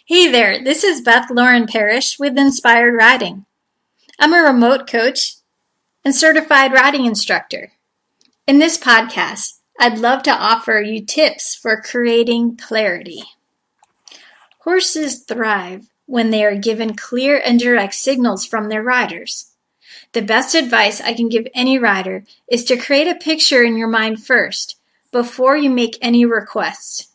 Hey there, this is Beth Parrish with Inspired Riding. I'm a remote coach and certified riding instructor. In this podcast, I'd love to offer you tips for creating clarity. Horses thrive when they are given clear and direct signals from their riders. The best advice I can give any rider is to create a picture in your mind first, before you make any requests.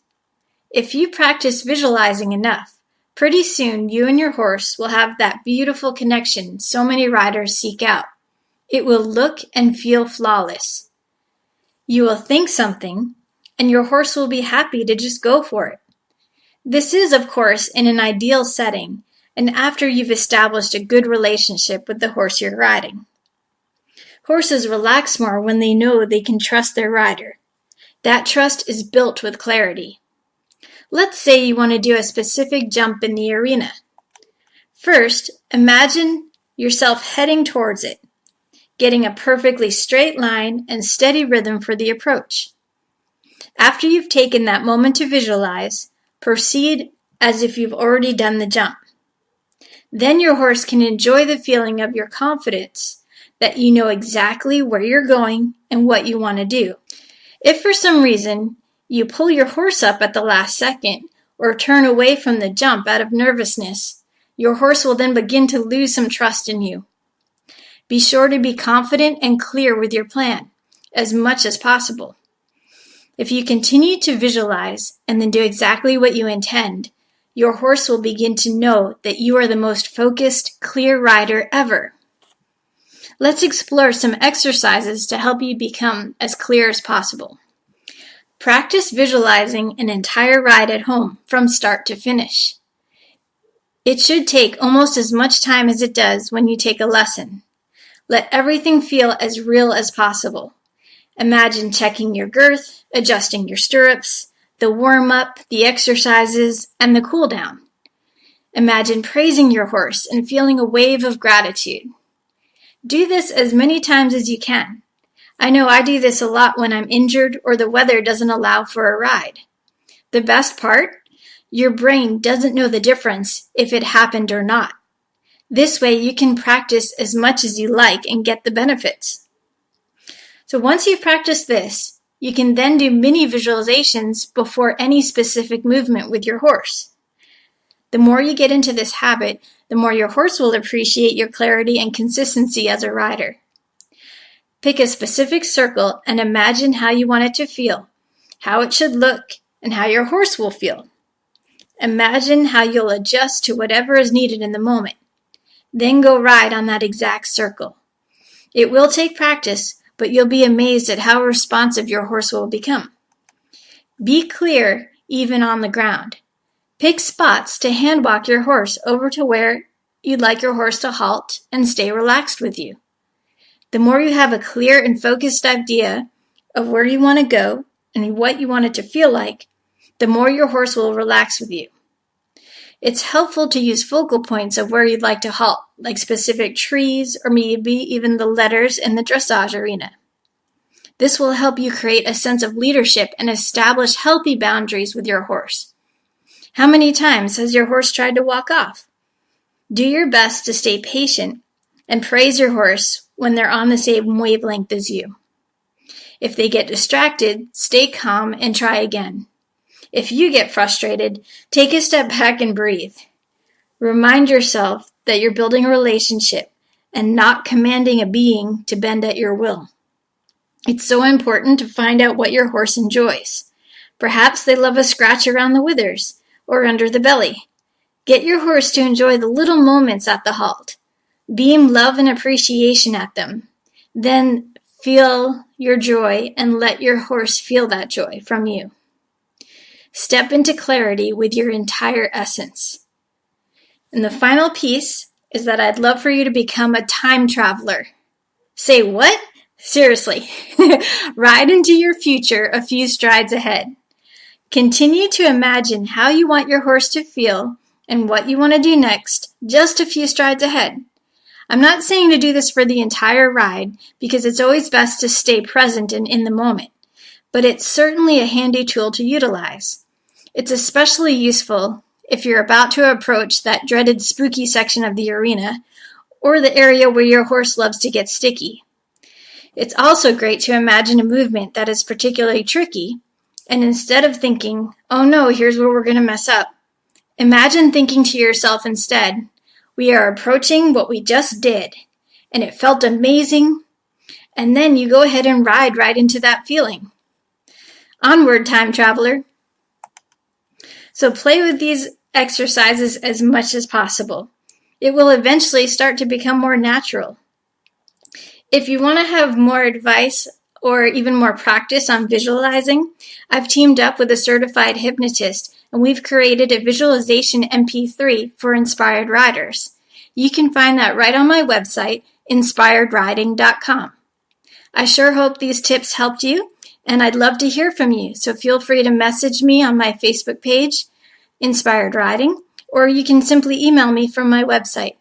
If you practice visualizing enough, pretty soon you and your horse will have that beautiful connection so many riders seek out. It will look and feel flawless. You will think something, and your horse will be happy to just go for it. This is, of course, in an ideal setting, and after you've established a good relationship with the horse you're riding. Horses relax more when they know they can trust their rider. That trust is built with clarity. Let's say you want to do a specific jump in the arena. First, imagine yourself heading towards it, getting a perfectly straight line and steady rhythm for the approach. After you've taken that moment to visualize, proceed as if you've already done the jump. Then your horse can enjoy the feeling of your confidence that you know exactly where you're going and what you want to do. If for some reason you pull your horse up at the last second or turn away from the jump out of nervousness, your horse will then begin to lose some trust in you. Be sure to be confident and clear with your plan as much as possible. If you continue to visualize and then do exactly what you intend, your horse will begin to know that you are the most focused, clear rider ever. Let's explore some exercises to help you become as clear as possible. Practice visualizing an entire ride at home from start to finish. It should take almost as much time as it does when you take a lesson. Let everything feel as real as possible. Imagine checking your girth, adjusting your stirrups, the warm-up, the exercises, and the cool-down. Imagine praising your horse and feeling a wave of gratitude. Do this as many times as you can. I know I do this a lot when I'm injured or the weather doesn't allow for a ride. The best part? Your brain doesn't know the difference if it happened or not. This way you can practice as much as you like and get the benefits. So once you've practiced this, you can then do mini visualizations before any specific movement with your horse. The more you get into this habit, the more your horse will appreciate your clarity and consistency as a rider. Pick a specific circle and imagine how you want it to feel, how it should look, and how your horse will feel. Imagine how you'll adjust to whatever is needed in the moment. Then go ride on that exact circle. It will take practice, but you'll be amazed at how responsive your horse will become. Be clear even on the ground. Pick spots to hand walk your horse over to where you'd like your horse to halt and stay relaxed with you. The more you have a clear and focused idea of where you want to go and what you want it to feel like, the more your horse will relax with you. It's helpful to use focal points of where you'd like to halt, like specific trees or maybe even the letters in the dressage arena. This will help you create a sense of leadership and establish healthy boundaries with your horse. How many times has your horse tried to walk off? Do your best to stay patient and praise your horse when they're on the same wavelength as you. If they get distracted, stay calm and try again. If you get frustrated, take a step back and breathe. Remind yourself that you're building a relationship and not commanding a being to bend at your will. It's so important to find out what your horse enjoys. Perhaps they love a scratch around the withers or under the belly. Get your horse to enjoy the little moments at the halt. Beam love and appreciation at them. Then feel your joy and let your horse feel that joy from you. Step into clarity with your entire essence. And the final piece is that I'd love for you to become a time traveler. Say what? Seriously. Ride into your future a few strides ahead. Continue to imagine how you want your horse to feel and what you want to do next, just a few strides ahead. I'm not saying to do this for the entire ride because it's always best to stay present and in the moment, but it's certainly a handy tool to utilize. It's especially useful if you're about to approach that dreaded spooky section of the arena, or the area where your horse loves to get sticky. It's also great to imagine a movement that is particularly tricky, and instead of thinking, oh no, here's where we're going to mess up, imagine thinking to yourself instead, we are approaching what we just did, and it felt amazing, and then you go ahead and ride right into that feeling. Onward, time traveler. So play with these exercises as much as possible. It will eventually start to become more natural. If you want to have more advice or even more practice on visualizing, I've teamed up with a certified hypnotist, and we've created a visualization MP3 for inspired riders. You can find that right on my website, inspiredriding.com. I sure hope these tips helped you, and I'd love to hear from you, so feel free to message me on my Facebook page, Inspired Riding, or you can simply email me from my website.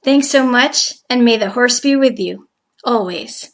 Thanks so much, and may the horse be with you, always.